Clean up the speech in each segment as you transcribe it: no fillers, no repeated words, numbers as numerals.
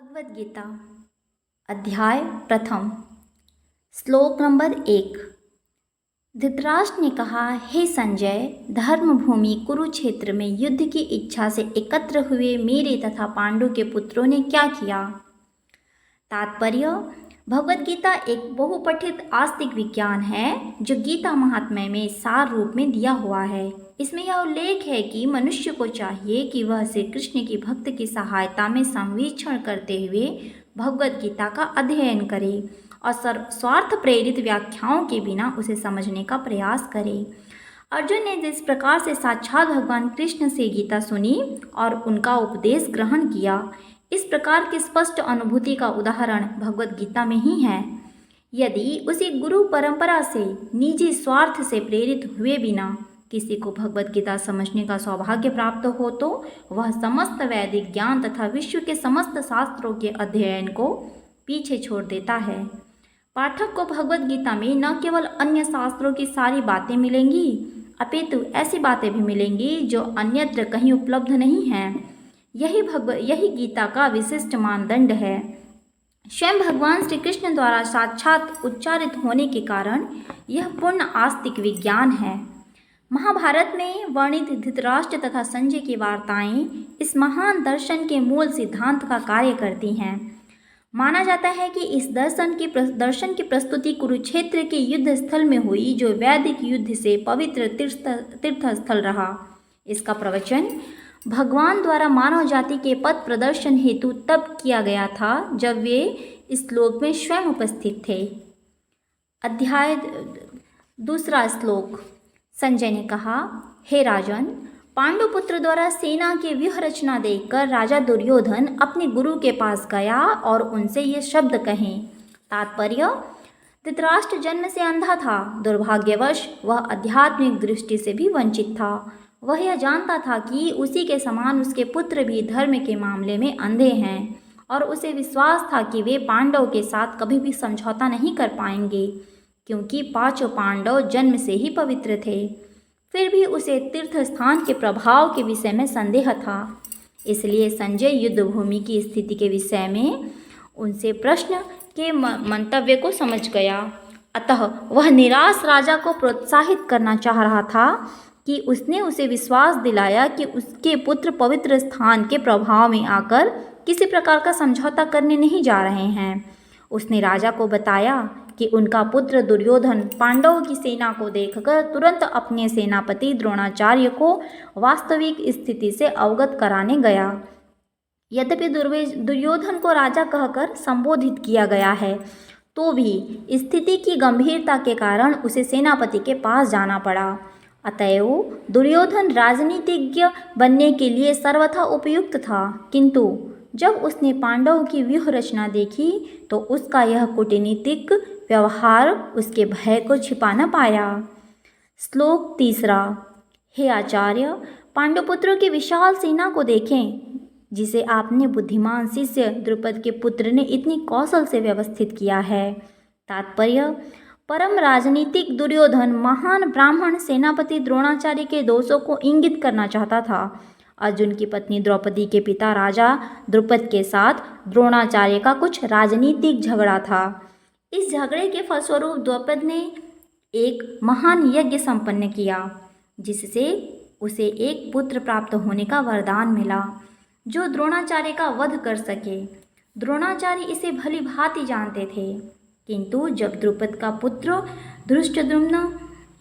भगवद गीता अध्याय प्रथम श्लोक नंबर 1। धृतराष्ट्र ने कहा, हे संजय, धर्मभूमि कुरुक्षेत्र में युद्ध की इच्छा से एकत्र हुए मेरे तथा पांडु के पुत्रों ने क्या किया। तात्पर्य: भगवद गीता एक बहुपठित आस्तिक विज्ञान है जो गीता महात्म्य में सार रूप में दिया हुआ है। इसमें यह उल्लेख है कि मनुष्य को चाहिए कि वह श्री कृष्ण की भक्त की सहायता में संवीक्षण करते हुए भगवद गीता का अध्ययन करे और स्वार्थ प्रेरित व्याख्याओं के बिना उसे समझने का प्रयास करे। अर्जुन ने जिस प्रकार से साक्षात भगवान कृष्ण से गीता सुनी और उनका उपदेश ग्रहण किया, इस प्रकार की स्पष्ट अनुभूति का उदाहरण भगवद गीता में ही है। यदि उसी गुरु परंपरा से निजी स्वार्थ से प्रेरित हुए बिना किसी को भगवद गीता समझने का सौभाग्य प्राप्त हो तो वह समस्त वैदिक ज्ञान तथा विश्व के समस्त शास्त्रों के अध्ययन को पीछे छोड़ देता है। पाठक को भगवद गीता में न केवल अन्य शास्त्रों की सारी बातें मिलेंगी, अपितु ऐसी बातें भी मिलेंगी जो अन्यत्र कहीं उपलब्ध नहीं हैं। यही गीता का विशिष्ट मानदंड है। स्वयं भगवान श्री कृष्ण द्वारा साक्षात उच्चारित होने के कारण यह पूर्ण आस्तिक विज्ञान है। महाभारत में वर्णित धृतराष्ट्र तथा संजय की वार्ताएं इस महान दर्शन के मूल सिद्धांत का कार्य करती हैं। माना जाता है कि इस दर्शन की प्रस्तुति कुरुक्षेत्र के युद्ध स्थल में हुई, जो वैदिक युद्ध से पवित्र तीर्थ स्थल रहा। इसका प्रवचन भगवान द्वारा मानव जाति के पथ प्रदर्शन हेतु तब किया गया था जब वे इस श्लोक में स्वयं उपस्थित थे। अध्याय दूसरा श्लोक। संजय ने कहा, हे राजन, पांडुपुत्र द्वारा सेना की व्यूह रचना देखकर राजा दुर्योधन अपने गुरु के पास गया और उनसे ये शब्द कहे। तात्पर्य: धृतराष्ट्र जन्म से अंधा था। दुर्भाग्यवश वह आध्यात्मिक दृष्टि से भी वंचित था। वह यह जानता था कि उसी के समान उसके पुत्र भी धर्म के मामले में अंधे हैं और उसे विश्वास था कि वे पांडव के साथ कभी भी समझौता नहीं कर पाएंगे, क्योंकि पांचों पांडव जन्म से ही पवित्र थे। फिर भी उसे तीर्थ स्थान के प्रभाव के विषय में संदेह था। इसलिए संजय युद्ध भूमि की स्थिति के विषय में उनसे प्रश्न के मंतव्य को समझ गया। अतः वह निराश राजा को प्रोत्साहित करना चाह रहा था कि उसने उसे विश्वास दिलाया कि उसके पुत्र पवित्र स्थान के प्रभाव में आकर किसी प्रकार का समझौता करने नहीं जा रहे हैं। उसने राजा को बताया कि उनका पुत्र दुर्योधन पांडवों की सेना को देखकर तुरंत अपने सेनापति द्रोणाचार्य को वास्तविक स्थिति से अवगत कराने गया। यद्यपि दुर्योधन को राजा कहकर संबोधित किया गया है, तो भी स्थिति की गंभीरता के कारण उसे सेनापति के पास जाना पड़ा। अतएव दुर्योधन राजनीतिज्ञ बनने के लिए सर्वथा उपयुक्त था, किंतु जब उसने पांडवों की व्यूह रचना देखी तो उसका यह कूटनीतिक व्यवहार उसके भय को छिपा न पाया। श्लोक तीसरा। हे आचार्य, पांडुपुत्रों की विशाल सेना को देखें, जिसे आपने बुद्धिमान शिष्य द्रुपद के पुत्र ने इतनी कौशल से व्यवस्थित किया है। तात्पर्य: परम राजनीतिक दुर्योधन महान ब्राह्मण सेनापति द्रोणाचार्य के दोषों को इंगित करना चाहता था। अर्जुन की पत्नी द्रौपदी के पिता राजा द्रुपद के साथ द्रोणाचार्य का कुछ राजनीतिक झगड़ा था। इस झगड़े के फलस्वरूप द्रौपद ने एक महान यज्ञ संपन्न किया, जिससे उसे एक पुत्र प्राप्त होने का वरदान मिला जो द्रोणाचार्य का वध कर सके। द्रोणाचार्य इसे भली भांति जानते थे, किंतु जब द्रुपद का पुत्र धृष्टद्युम्न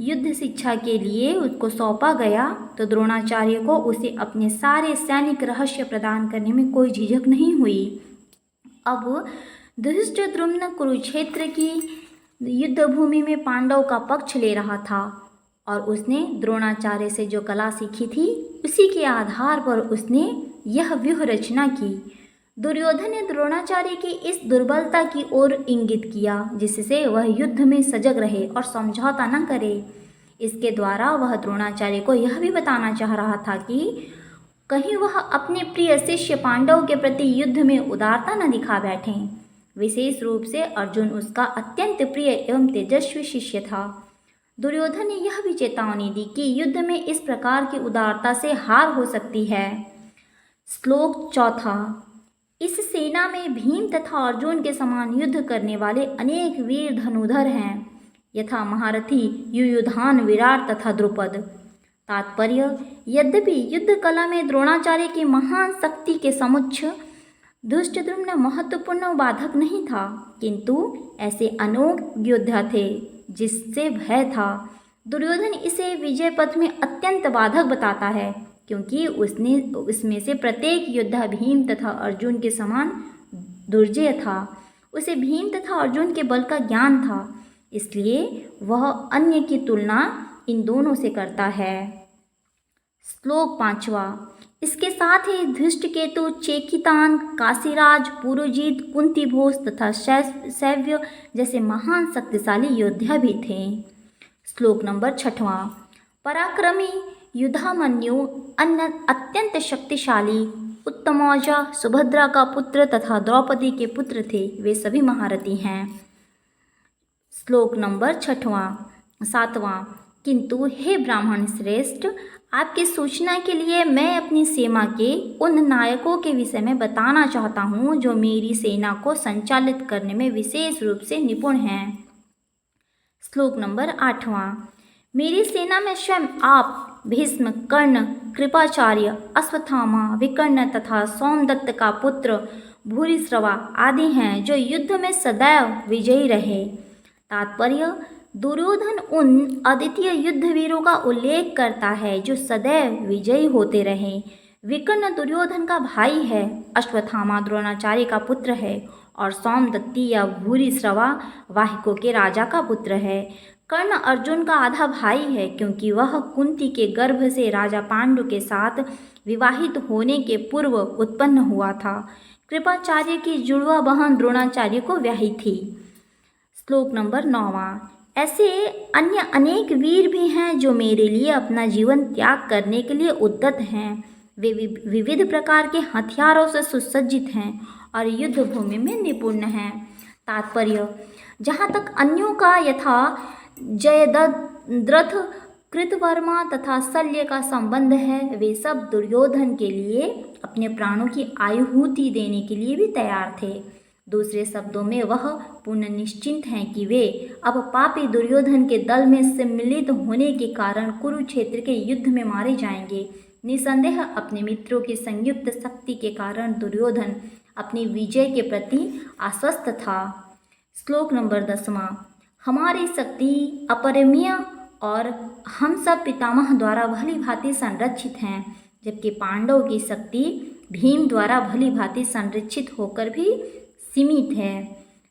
युद्ध शिक्षा के लिए उसको सौंपा गया तो द्रोणाचार्य को उसे अपने सारे सैनिक रहस्य प्रदान करने में कोई झिझक नहीं हुई। अब धृष्टद्युम्न कुरुक्षेत्र की युद्ध भूमि में पांडव का पक्ष ले रहा था और उसने द्रोणाचार्य से जो कला सीखी थी उसी के आधार पर उसने यह व्यूह रचना की। दुर्योधन ने द्रोणाचार्य की इस दुर्बलता की ओर इंगित किया, जिससे वह युद्ध में सजग रहे और समझौता न करे। इसके द्वारा वह द्रोणाचार्य को यह भी बताना चाह रहा था कि कहीं वह अपने प्रिय शिष्य पांडव के प्रति युद्ध में उदारता न दिखा बैठें। विशेष रूप से अर्जुन उसका अत्यंत प्रिय एवं तेजस्वी शिष्य था। दुर्योधन ने यह भी चेतावनी दी कि युद्ध में इस प्रकार की उदारता से हार हो सकती है। श्लोक चौथा। इस सेना में भीम तथा अर्जुन के समान युद्ध करने वाले अनेक वीर धनुधर हैं, यथा महारथी युयुधान, विराट तथा द्रुपद। तात्पर्य: यद्यपि युद्ध कला में द्रोणाचार्य की महान शक्ति के समुच्च धृष्टद्युम्न महत्वपूर्ण बाधक नहीं था, किंतु ऐसे अनेक योद्धा थे जिससे भय था। दुर्योधन इसे विजय पथ में अत्यंत बाधक बताता है, क्योंकि उसमें से प्रत्येक योद्धा भीम तथा अर्जुन के समान दुर्जय था। उसे भीम तथा अर्जुन के बल का ज्ञान था, इसलिए वह अन्य की तुलना इन दोनों से करता है। श्लोक 5वां। इसके साथ ही धृष्टकेतु, चेकितान, काशीराज, पुरोजित, कुंतीभोज तथा शैव्य जैसे महान शक्तिशाली योद्धा भी थे। श्लोक नंबर 6वां। पराक्रमी युधामन्यु अत्यंत शक्तिशाली उत्तमौजा, सुभद्रा का पुत्र तथा द्रौपदी के पुत्र थे, वे सभी महारथी हैं। श्लोक नंबर 7वां। किंतु हे ब्राह्मण श्रेष्ठ, आपकी सूचना के लिए मैं अपनी सेना के उन नायकों के विषय में बताना चाहता हूँ जो मेरी सेना को संचालित करने में विशेष रूप से निपुण हैं। श्लोक नंबर 8वां। मेरी सेना में स्वयं आप, भीष्म, कर्ण, कृपाचार्य, अश्वत्थामा, विकर्ण तथा सोमदत्त का पुत्र भूरिश्रवा आदि हैं, जो युद्ध में सदैव विजयी रहे। तात्पर्य: दुर्योधन उन अद्वितीय युद्धवीरों का उल्लेख करता है जो सदैव विजयी होते रहे। विकर्ण दुर्योधन का भाई है, अश्वत्थामा द्रोणाचार्य का पुत्र है और सोमदत्ती या भूरिश्रवा वाहिकों के राजा का पुत्र है। कर्ण अर्जुन का आधा भाई है, क्योंकि वह कुंती के गर्भ से राजा पांडु के साथ विवाहित होने के पूर्व उत्पन्न हुआ था। कृपाचार्य की जुड़वा बहन द्रोणाचार्य को ब्याही थी। श्लोक नंबर 9वां। ऐसे अन्य अनेक वीर भी हैं जो मेरे लिए अपना जीवन त्याग करने के लिए उद्यत हैं। वे विविध प्रकार के हथियारों से सुसज्जित हैं और युद्ध भूमि में निपुण हैं। तात्पर्य: जहाँ तक अन्यों का यथा जयद्रथ, कृतवर्मा तथा शल्य का संबंध है, वे सब दुर्योधन के लिए अपने प्राणों की आहुति देने के लिए भी तैयार थे। दूसरे शब्दों में वह पूर्ण निश्चिंत हैं कि वे अब पापी दुर्योधन के दल में सम्मिलित होने के कारण कुरुक्षेत्र के युद्ध में मारे जाएंगे। निसंदेह अपने मित्रों की संयुक्त शक्ति के कारण दुर्योधन अपनी विजय के प्रति आश्वस्त था। श्लोक नंबर 10वां। हमारी शक्ति अपरिमेय और हम सब पितामह द्वारा भली भांति संरक्षित हैं, जबकि पांडवों की शक्ति भीम द्वारा भली भांति संरक्षित होकर भी सीमित है।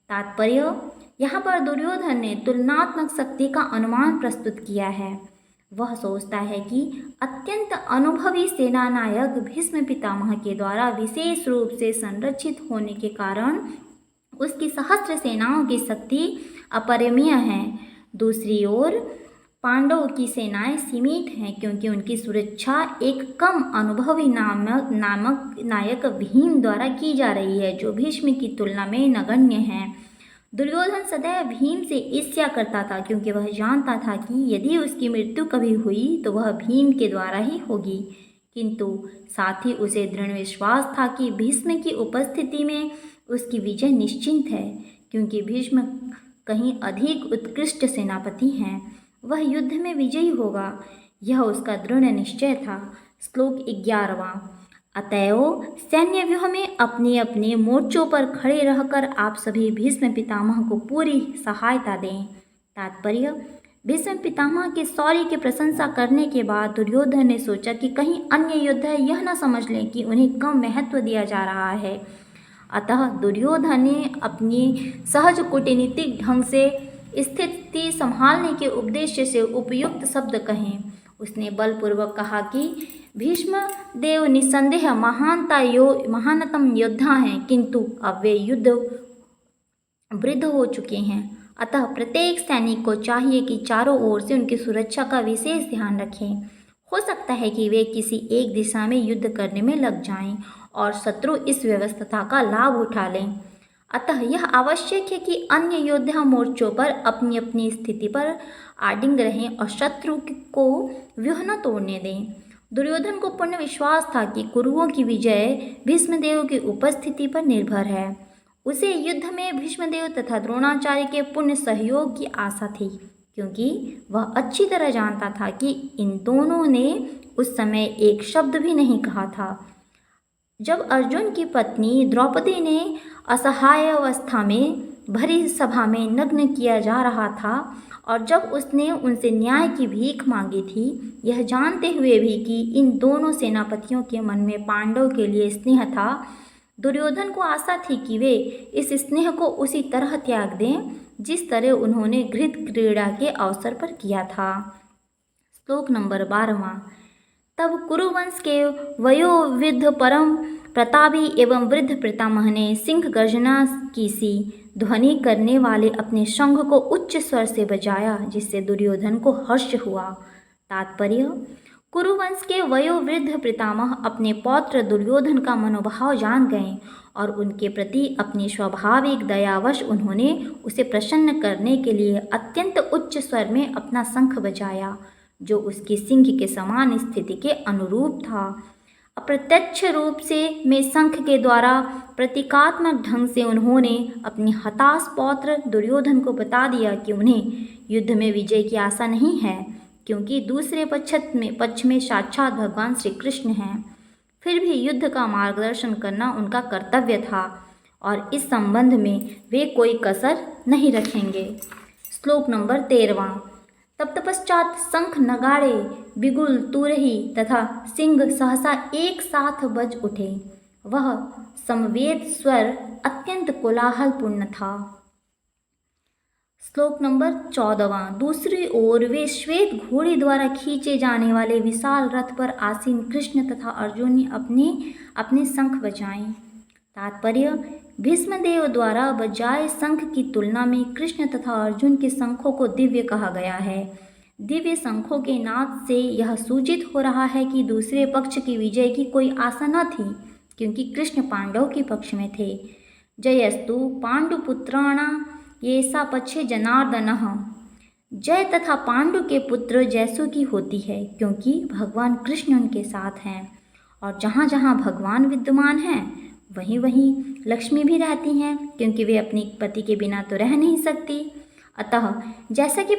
तात्पर्य: यहाँ पर दुर्योधन ने तुलनात्मक शक्ति का अनुमान प्रस्तुत किया है। वह सोचता है कि अत्यंत अनुभवी सेनानायक भीष्म पितामह के द्वारा विशेष रूप से संरक्षित होने के कारण उसकी सहस्त्र सेनाओं की शक्ति अपरिमेय है। दूसरी ओर पांडवों की सेनाएं सीमित हैं, क्योंकि उनकी सुरक्षा एक कम अनुभवी नायक भीम द्वारा की जा रही है, जो भीष्म की तुलना में नगण्य है। दुर्योधन सदैव भीम से ईर्ष्या करता था, क्योंकि वह जानता था कि यदि उसकी मृत्यु कभी हुई तो वह भीम के द्वारा ही होगी, किंतु साथ ही उसे दृढ़ विश्वास था कि भीष्म की उपस्थिति में उसकी विजय निश्चित है, क्योंकि भीष्म कहीं अधिक उत्कृष्ट सेनापति हैं। वह युद्ध में विजयी होगा, यह उसका दृढ़ निश्चय था। श्लोक 11वां। अतएव सैन्य व्यूह में अपने अपने मोर्चों पर खड़े रहकर आप सभी भीष्म पितामह को पूरी सहायता दें। तात्पर्य: भीष्म पितामह के शौर्य की प्रशंसा करने के बाद दुर्योधन ने सोचा कि कहीं अन्य योद्धा यह न समझ लें कि उन्हें कम महत्व दिया जा रहा है। अतः दुर्योधन ने अपनी सहज कूटनीतिक ढंग से स्थिति संभालने के उद्देश्य से उपयुक्त शब्द कहे। उसने बलपूर्वक कहा कि भीष्म देव निसंदेह महानतम योद्धा हैं, किंतु अब वे युद्ध वृद्ध हो चुके हैं। अतः प्रत्येक सैनिक को चाहिए कि चारों ओर से उनकी सुरक्षा का विशेष ध्यान रखें। हो सकता है कि वे किसी एक दिशा में युद्ध करने में लग जाएं और शत्रु इस व्यवस्था का लाभ उठा लें। अतः यह आवश्यक है कि अन्य योद्धा मोर्चों पर अपनी अपनी स्थिति पर आडिंग रहें और शत्रु को व्यूह न तोड़ने दें। दुर्योधन को पूर्ण विश्वास था कि कुरुओं की विजय भीष्मदेव की उपस्थिति पर निर्भर है। उसे युद्ध में भीष्मदेव तथा द्रोणाचार्य के पूर्ण सहयोग की आशा थी, क्योंकि वह अच्छी तरह जानता था कि इन दोनों ने उस समय एक शब्द भी नहीं कहा था। जब अर्जुन की पत्नी द्रौपदी ने असहाय अवस्था में भरी सभा में नग्न किया जा रहा था और जब उसने उनसे न्याय की भीख मांगी थी, यह जानते हुए भी कि इन दोनों सेनापतियों के मन में पांडव के लिए स्नेह था, दुर्योधन को आशा थी कि वे इस स्नेह को उसी तरह त्याग दें जिस तरह उन्होंने घृत क्रीड़ा के अवसर पर किया था। श्लोक नंबर 12वां। तब कुरुवंश के वयोवृद्ध परम प्रतापी एवं वृद्ध पितामह ने सिंह गर्जना की सी ध्वनि करने वाले अपने शंख को उच्च स्वर से बजाया, जिससे दुर्योधन को हर्ष हुआ। तात्पर्य: कुरुवंश के वयोवृद्ध पितामह अपने पौत्र दुर्योधन का मनोभाव जान गए और उनके प्रति अपनी स्वाभाविक दयावश उन्होंने उसे प्रसन्न करने के लिए अत्यंत उच्च स्वर में अपना शंख बजाया, जो उसकी सिंह के समान स्थिति के अनुरूप था। अप्रत्यक्ष रूप से में शंख के द्वारा प्रतीकात्मक ढंग से उन्होंने अपने हताश पौत्र दुर्योधन को बता दिया कि उन्हें युद्ध में विजय की आशा नहीं है, क्योंकि दूसरे पक्ष में साक्षात भगवान श्री कृष्ण हैं। फिर भी युद्ध का मार्गदर्शन करना उनका कर्तव्य था और इस संबंध में वे कोई कसर नहीं रखेंगे। श्लोक नंबर 13वां। तत्पश्चात शंख, नगाड़े, बिगुल, तुरही तथा सिंह सहसा एक साथ बज उठे। वह समवेत स्वर अत्यंत कोलाहलपूर्ण था। श्लोक नंबर 14वां। दूसरी ओर वे श्वेत घोड़े द्वारा खींचे जाने वाले विशाल रथ पर आसीन कृष्ण तथा अर्जुन ने अपने अपने शंख बजाए। तात्पर्य: भीष्मदेव द्वारा बजाए शंख की तुलना में कृष्ण तथा अर्जुन के शंखों को दिव्य कहा गया है। दिव्य शंखों के नाद से यह सूचित हो रहा है कि दूसरे पक्ष की विजय की कोई आशा न थी, क्योंकि कृष्ण पांडव के पक्ष में थे। जयस्तु पांडुपुत्राणा येषा पक्षे जनार्दनः। जय तथा पांडु के पुत्र जयसु की होती है, क्योंकि भगवान कृष्ण उनके साथ हैं और जहाँ जहाँ भगवान विद्यमान हैं वहीं वहीं लक्ष्मी भी रहती हैं, क्योंकि वे अपने पति के बिना तो रह नहीं सकती। अतः जैसा कि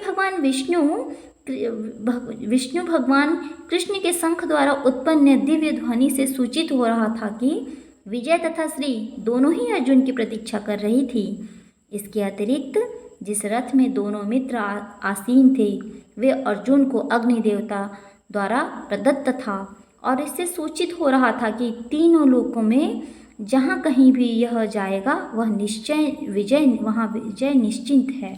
विष्णु भगवान कृष्ण के शंख द्वारा उत्पन्न दिव्य ध्वनि से सूचित हो रहा था कि विजय तथा श्री दोनों ही अर्जुन की प्रतीक्षा कर रही थी। इसके अतिरिक्त जिस रथ में दोनों मित्र आसीन थे वे अर्जुन को अग्नि देवता द्वारा प्रदत्त था और इससे सूचित हो रहा था कि तीनों लोकों में जहाँ कहीं भी यह जाएगा वहाँ विजय निश्चित है।